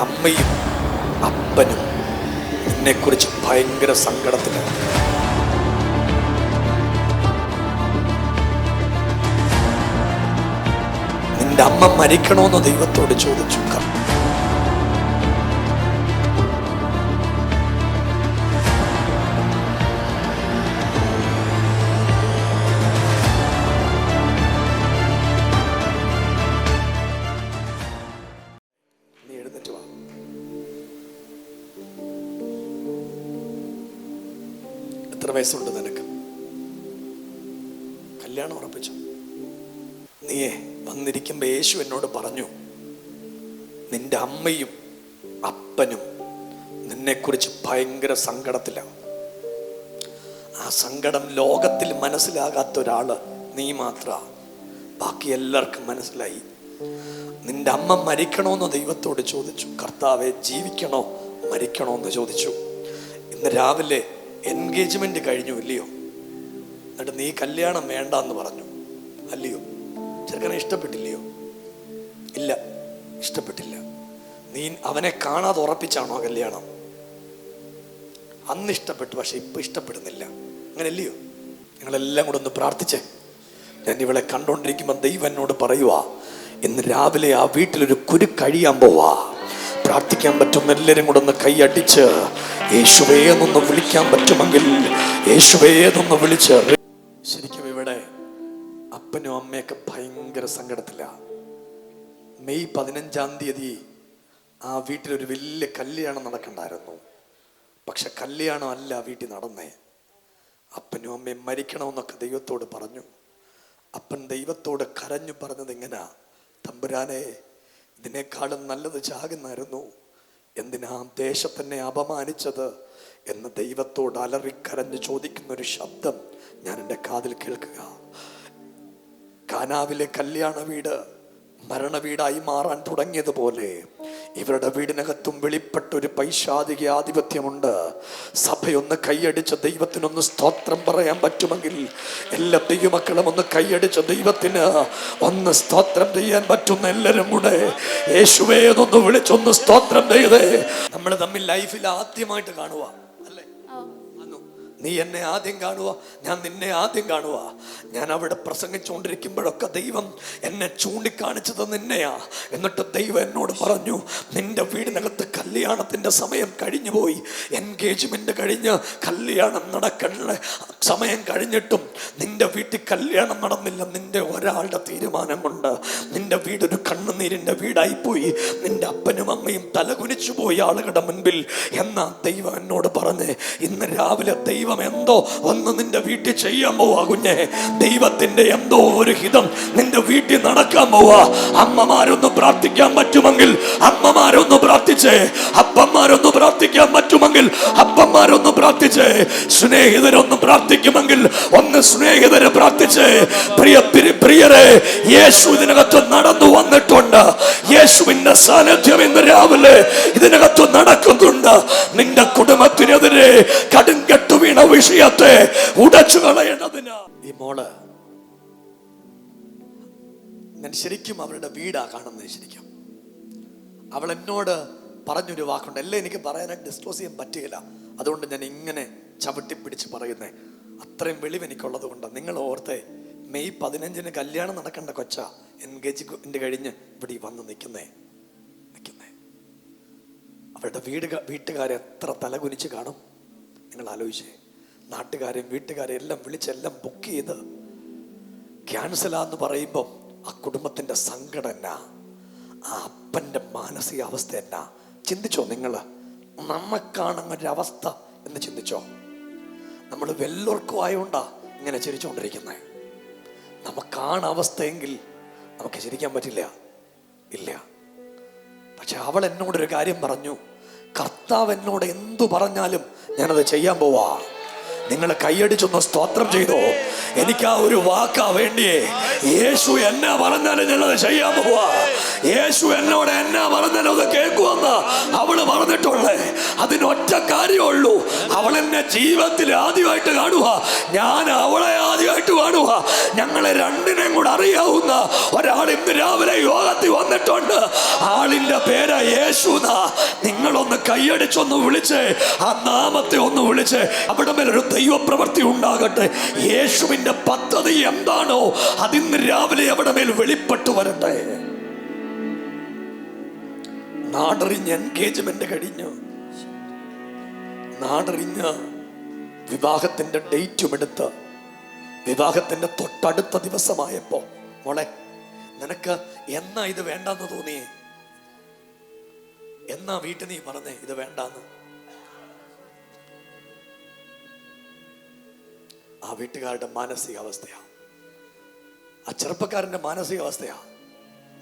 അമ്മയും അപ്പനും നിന്നെക്കുറിച്ച് ഭയങ്കര സങ്കടത്തിലാണ്. നിന്റെ അമ്മ മരിക്കണമെന്ന് ദൈവത്തോട് ചോദിച്ചു. നീ എഴുന്നേറ്റ് വാ. എത്ര വയസ്സുണ്ട് നിനക്ക്? കല്യാണം ഉറപ്പിച്ചു? നീയെ വന്നിരിക്കുമ്പോ യേശു എന്നോട് പറഞ്ഞു, നിന്റെ അമ്മയും അപ്പനും നിന്നെക്കുറിച്ച് ഭയങ്കര സങ്കടത്തിലാണ്. ആ സങ്കടം ലോകത്തിൽ മനസ്സിലാകാത്ത ഒരാള് നീ മാത്ര. ബാക്കി എല്ലാവർക്കും മനസ്സിലായി. നിന്റെ അമ്മ മരിക്കണോന്ന് ദൈവത്തോട് ചോദിച്ചു. കർത്താവെ, ജീവിക്കണോ മരിക്കണോ എന്ന് ചോദിച്ചു. ഇന്ന് രാവിലെ എൻഗേജ്മെന്റ് കഴിഞ്ഞു, ഇല്ലയോ? എന്നിട്ട് നീ കല്യാണം വേണ്ട എന്ന് പറഞ്ഞു, അല്ലയോ? ചെറുക്കനെ ഇഷ്ടപ്പെട്ടില്ലയോ? ഇല്ല, ഇഷ്ടപ്പെട്ടില്ല. നീ അവനെ കാണാതെ ഉറപ്പിച്ചാണോ കല്യാണം? അന്ന് ഇഷ്ടപ്പെട്ടു, പക്ഷെ ഇപ്പൊ ഇഷ്ടപ്പെടുന്നില്ല. അങ്ങനെ അല്ലയോ? ഞങ്ങളെല്ലാം കൂടെ ഒന്ന് പ്രാർത്ഥിച്ചേ. ഞാൻ ഇവളെ കണ്ടോണ്ടിരിക്കുമ്പോൾ ദൈവം എന്നോട് പറയുവാ, ഇന്ന് രാവിലെ ആ വീട്ടിലൊരു കുരു കഴിയാൻ പോവാ. പ്രാർത്ഥിക്കാൻ പറ്റും എല്ലാവരും കൂടെ ഒന്ന് കൈയടിച്ച് യേശുവേ എന്നൊന്ന് വിളിക്കാൻ പറ്റുമെങ്കിൽ യേശുവേ എന്നൊന്ന് വിളിച്ച്. ശരിക്കും ഇവിടെ അപ്പനും അമ്മയൊക്കെ ഭയങ്കര സങ്കടത്തില. മെയ് 15 ആ വീട്ടിലൊരു വലിയ കല്യാണം നടക്കണ്ടായിരുന്നു. പക്ഷെ കല്യാണം അല്ല വീട്ടിൽ നടന്നേ. അപ്പനും അമ്മയും മരിക്കണമെന്നൊക്കെ ദൈവത്തോട് പറഞ്ഞു. അപ്പൻ ദൈവത്തോട് കരഞ്ഞു പറഞ്ഞത് എങ്ങനാ? തമ്പുരാനെ, ഇതിനേക്കാളും നല്ലത് ചാകുന്നായിരുന്നു. എന്തിനാ ദേശത്തിനെ അപമാനിച്ചത് എന്ന് ദൈവത്തോട് അലറിക്കരഞ്ഞ് ചോദിക്കുന്നൊരു ശബ്ദം ഞാൻ എൻ്റെ കാതിൽ കേൾക്കുക. കാനാവിലെ കല്യാണ വീട് മരണ വീടായി മാറാൻ തുടങ്ങിയതുപോലെ ഇവരുടെ വീടിനകത്തും വെളിപ്പെട്ടൊരു പൈശാചിക ആധിപത്യമുണ്ട്. സഭയൊന്ന് കൈയടിച്ച ദൈവത്തിനൊന്ന് സ്തോത്രം പറയാൻ പറ്റുമെങ്കിൽ എല്ലാ ദൈവമക്കളും ഒന്ന് കൈയടിച്ച ദൈവത്തിന് ഒന്ന് സ്തോത്രം ചെയ്യാൻ പറ്റുന്ന എല്ലാവരും കൂടെ യേശുവേ എന്നൊന്ന് വിളിച്ചൊന്ന് സ്തോത്രം ചെയ്തേ. നമ്മൾ തമ്മിൽ ലൈഫിൽ ആദ്യമായിട്ട് കാണുക അല്ലേ? നീ എന്നെ ആദ്യം കാണുക, ഞാൻ നിന്നെ ആദ്യം കാണുക. ഞാൻ അവിടെ പ്രസംഗിച്ചുകൊണ്ടിരിക്കുമ്പോഴൊക്കെ ദൈവം എന്നെ ചൂണ്ടിക്കാണിച്ചത് നിന്നെയാ. എന്നിട്ട് ദൈവം എന്നോട് പറഞ്ഞു, നിന്റെ വീടിനകത്ത് കല്യാണത്തിന്റെ സമയം കഴിഞ്ഞുപോയി. എൻഗേജ്മെന്റ് കഴിഞ്ഞ് കല്യാണം നടക്കേണ്ട സമയം കഴിഞ്ഞിട്ടും നിന്റെ വീട്ടിൽ കല്യാണം നടന്നില്ല. നിന്റെ ഒരാളുടെ തീരുമാനം കൊണ്ട് നിന്റെ വീടൊരു കണ്ണുനീരിന്റെ വീടായിപ്പോയി. നിന്റെ അപ്പനും അമ്മയും തലകുനിച്ചു പോയി ആളുകളുടെ മുൻപിൽ. എന്നാ ദൈവം എന്നോട് പറഞ്ഞേ, ഇന്ന് രാവിലെ ദൈവം എന്തോ ഒന്ന് നിന്റെ വീട്ടിൽ ചെയ്യാൻ പോവാ കുഞ്ഞെ. ദൈവത്തിന്റെ എന്തോ ഒരു ഹിതം നിന്റെ വീട്ടിൽ നടക്കാൻ പോവാ. അമ്മമാരൊന്ന് പ്രാർത്ഥിക്കാൻ പറ്റുമെങ്കിൽ അമ്മമാരൊന്ന് പ്രാർത്ഥിച്ചേ. അപ്പന്മാരൊന്ന് പ്രാർത്ഥിക്കാൻ പറ്റുമെങ്കിൽ അപ്പന്മാരൊന്ന് പ്രാർത്ഥിച്ചേ. സ്നേഹിതരൊന്ന് പ്രാർത്ഥിക്കുമെങ്കിൽ ഒന്ന് സ്നേഹിതരെ പ്രാർത്ഥിച്ചേ. പ്രിയരെ, യേശു ഇതിനകത്ത് നടന്നു വന്നിട്ടുണ്ട്. യേശുവിന്റെ സാന്നിധ്യം ഇന്ന് രാവിലെ ഇതിനകത്ത് നടക്കുന്നുണ്ട്. നിന്റെ കുടുംബത്തിനെതിരെ കടുങ്കെട്ടു വീണ വിഷയത്തെ ഉടച്ചു കളയേണ്ടതിന് ഈ മോള് ഞാൻ ശരിക്കും അവരുടെ വീടാ കാണുന്നത്. ശരിക്കും അവൾ എന്നോട് പറഞ്ഞൊരു വാക്കുണ്ട്, എല്ലാം എനിക്ക് പറയാനായിട്ട് ഡിസ്ക്ലോസ് ചെയ്യാൻ പറ്റുകയില്ല. അതുകൊണ്ട് ഞാൻ ഇങ്ങനെ ചവിട്ടിപ്പിടിച്ച് പറയുന്നേ. അത്രയും വെളിവ് എനിക്കുള്ളത് കൊണ്ട്. നിങ്ങൾ ഓർത്തെ, മെയ് 15 കല്യാണം നടക്കേണ്ട കൊച്ച എൻഗേജ്മെന്റ് കഴിഞ്ഞ് ഇവിടെ വന്ന് നിൽക്കുന്നേ. അവരുടെ വീട്ടുകാരെ എത്ര തലകുനിച്ച് കാണും നിങ്ങൾ ആലോചിച്ചേ. നാട്ടുകാരെയും വീട്ടുകാരെയും എല്ലാം വിളിച്ചെല്ലാം ബുക്ക് ചെയ്ത് ക്യാൻസലാന്ന് പറയുമ്പം ആ കുടുംബത്തിന്റെ സങ്കടം എന്നാ, ആ അപ്പന്റെ മാനസികാവസ്ഥ എന്നാ ചിന്തിച്ചോ നിങ്ങൾ? നമുക്കാണൊരവസ്ഥ എന്ന് ചിന്തിച്ചോ? നമ്മൾ വെല്ലോർക്കും ആയോണ്ടാ ഇങ്ങനെ ചിരിച്ചുകൊണ്ടിരിക്കുന്നത്. നമുക്കാണ് അവസ്ഥയെങ്കിൽ നമുക്ക് ചിരിക്കാൻ പറ്റില്ല, ഇല്ല. പക്ഷെ അവൾ എന്നോടൊരു കാര്യം പറഞ്ഞു, കർത്താവ് എന്നോട് എന്തു പറഞ്ഞാലും ഞാനത് ചെയ്യാൻ പോവാ. നിങ്ങൾ കൈയടിച്ചൊന്ന് സ്തോത്രം ചെയ്തോ. എനിക്ക് ആ ഒരു വാക്കാ വേണ്ടിയേ. യേശു എന്നാ പറഞ്ഞാലും ഞാനത് ചെയ്യാൻ പോവാ. യേശു എന്നോട് എന്നാ പറഞ്ഞാലും അത് കേൾക്കുമെന്ന് അവള് പറഞ്ഞിട്ടുള്ളേ. അതിനൊറ്റ കാര്യമുള്ളൂ, അവൾ എന്നെ ജീവിതത്തിൽ ആദ്യമായിട്ട് കാണുക, ഞാൻ അവളെ ആദ്യമായിട്ട് കാണുക. ഞങ്ങളെ രണ്ടിനെയും കൂടെ അറിയാവുന്ന ഒരാൾ ഇന്ന് രാവിലെ യോഗത്തിൽ വന്നിട്ടുണ്ട്. ആളിന്റെ പേര് യേശു. നിങ്ങളൊന്ന് കൈയടിച്ചൊന്ന് വിളിച്ചേ, ആ നാമത്തെ ഒന്ന് വിളിച്ചേ. അവിടെ മേലൊരു ദൈവപ്രവൃത്തി ഉണ്ടാകട്ടെ. യേശുവിന്റെ പദ്ധതി എന്താണോ അതിന്ന് രാവിലെ അവിടെ മേൽ വെളിപ്പെട്ടു വരട്ടെ. നാടറിഞ്ഞ് എൻഗേജ്മെന്റ് കഴിഞ്ഞു, നാടറിഞ്ഞ് വിവാഹത്തിന്റെ ഡേറ്റും എടുത്ത് വിവാഹത്തിന്റെ തൊട്ടടുത്ത ദിവസമായപ്പോ, മോളെ നിനക്ക് എന്നാ ഇത് വേണ്ടെന്ന് തോന്നിയേ? എന്നാ വീട്ടിൽ നീ പറഞ്ഞേ ഇത് വേണ്ടാന്ന്? ആ വീട്ടുകാരുടെ മാനസികാവസ്ഥയാ, ആ ചെറുപ്പക്കാരന്റെ മാനസികാവസ്ഥയാ.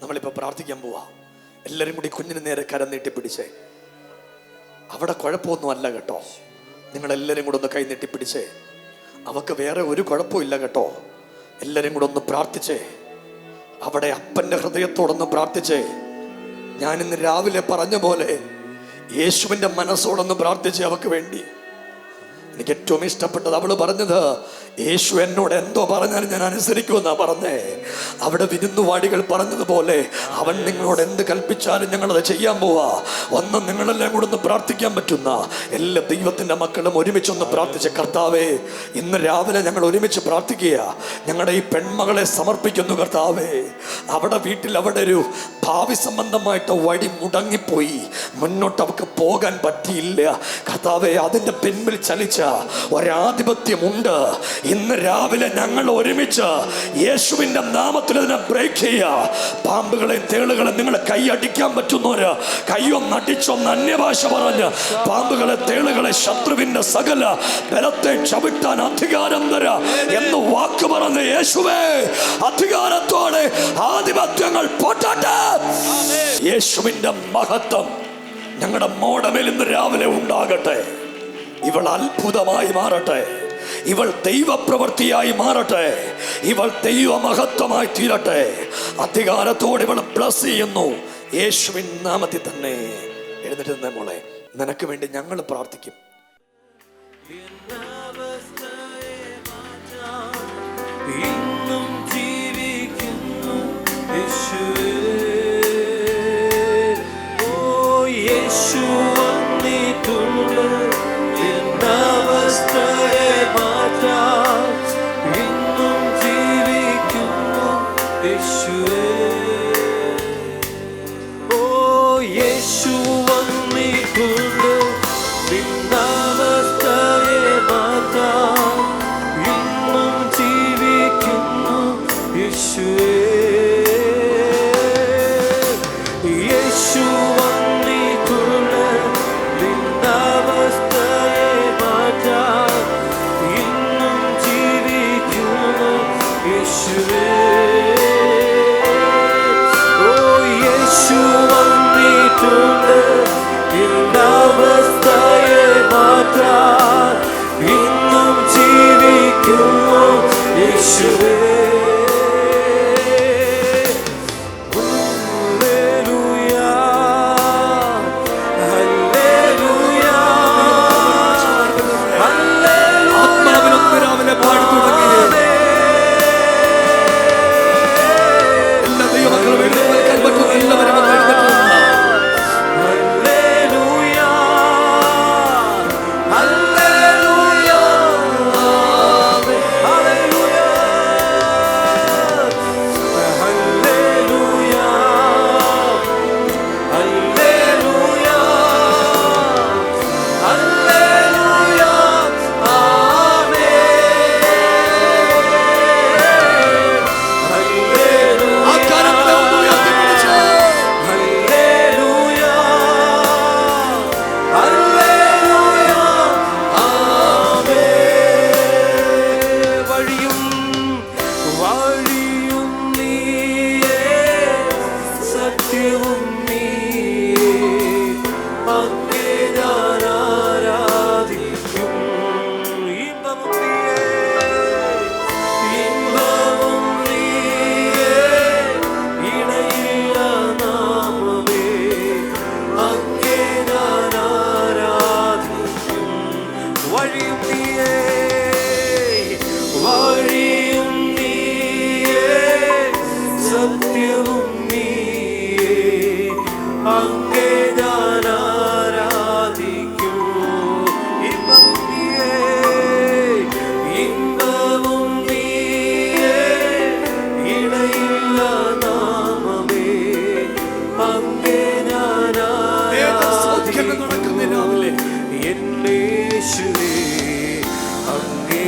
നമ്മളിപ്പോ പ്രാർത്ഥിക്കാൻ പോവാ. എല്ലാരും കൂടി കുഞ്ഞിന് നേരെ കരം നീട്ടിപ്പിടിച്ചേ. അവിടെ കുഴപ്പമൊന്നും അല്ല കേട്ടോ. നിങ്ങളെല്ലാരും കൂടെ ഒന്ന് കൈ നീട്ടിപ്പിടിച്ചേ. അവക്ക് വേറെ ഒരു കുഴപ്പമില്ല കേട്ടോ. എല്ലാരും കൂടെ ഒന്ന് പ്രാർത്ഥിച്ചേ. അവിടെ അപ്പന്റെ ഹൃദയത്തോടൊന്ന് പ്രാർത്ഥിച്ചേ. ഞാനിന്ന് രാവിലെ പറഞ്ഞ പോലെ യേശുവിന്റെ മനസ്സോടൊന്ന് പ്രാർത്ഥിച്ചേ അവക്ക് വേണ്ടി. എനിക്ക് ഏറ്റവും ഇഷ്ടപ്പെട്ടത് അവള് പറഞ്ഞത്, യേശു എന്നോട് എന്തോ പറഞ്ഞാലും ഞാൻ അനുസരിക്കുമെന്നാ പറഞ്ഞേ. അവിടെ വിരുന്നുവാടികൾ പറഞ്ഞതുപോലെ അവൻ നിങ്ങളോട് എന്ത് കൽപ്പിച്ചാലും ഞങ്ങളത് ചെയ്യാൻ പോവാ. ഒന്നും നിങ്ങളെല്ലാം കൂടെ ഒന്ന് പ്രാർത്ഥിക്കാൻ പറ്റുന്ന എല്ലാ ദൈവത്തിന്റെ മക്കളും ഒരുമിച്ചൊന്ന് പ്രാർത്ഥിച്ച, കർത്താവേ ഇന്ന് രാവിലെ ഞങ്ങൾ ഒരുമിച്ച് പ്രാർത്ഥിക്കുക. ഞങ്ങളുടെ ഈ പെൺമകളെ സമർപ്പിക്കുന്നു കർത്താവേ. അവിടെ വീട്ടിൽ അവിടെ ഒരു ഭാവി സംബന്ധമായിട്ട് വഴി മുടങ്ങിപ്പോയി, മുന്നോട്ട് അവർക്ക് പോകാൻ പറ്റിയില്ല കർത്താവേ. അതിന്റെ പിൻപിൽ ചലിച്ച ഒരാധിപത്യമുണ്ട്. ഇന്ന് രാവിലെ ഞങ്ങൾ ഒരുമിച്ച് യേശുവിന്റെ നാമത്തിൽ അതിനെ ബ്രേക്ക് ചെയ്യുക. പാമ്പുകളെയും തേളുകളെ നിങ്ങൾ കൈയടിക്കാൻ പറ്റുന്നവര് കൈയൊന്ന് അടിച്ചൊന്ന് അന്യഭാഷ പറഞ്ഞ് പാമ്പുകളെ തേളുകളെ ശത്രുവിന്റെ സകല ബലത്തെ ചവിട്ടാൻ അധികാരം തരാ എന്ന് വാക്ക് പറഞ്ഞ യേശുവേ, അധികാരത്തോടെ ആധിപത്യങ്ങൾ പൊട്ടട്ടെ. യേശുവിന്റെ മഹത്വം ഞങ്ങളുടെ മോടമേൽ ഇന്ന് രാവിലെ ഉണ്ടാകട്ടെ. ഇവൾ അത്ഭുതമായി മാറട്ടെ, ഇവൾ ദൈവപ്രവൃത്തിയായി മാറട്ടെ, ഇവൾ ദൈവമഹത്വമായി തീരട്ടെ. അധികാരത്തോടെ ഇവൾ ബ്ലസ് ചെയ്യുന്നു യേശുവിൻ നാമത്തിൽ തന്നെ. എഴുന്നേറ്റ് നിന്നേ മോളെ, നിനക്ക് വേണ്ടി ഞങ്ങൾ പ്രാർത്ഥിക്കും. യേശു യേശുവേ അങ്ങേ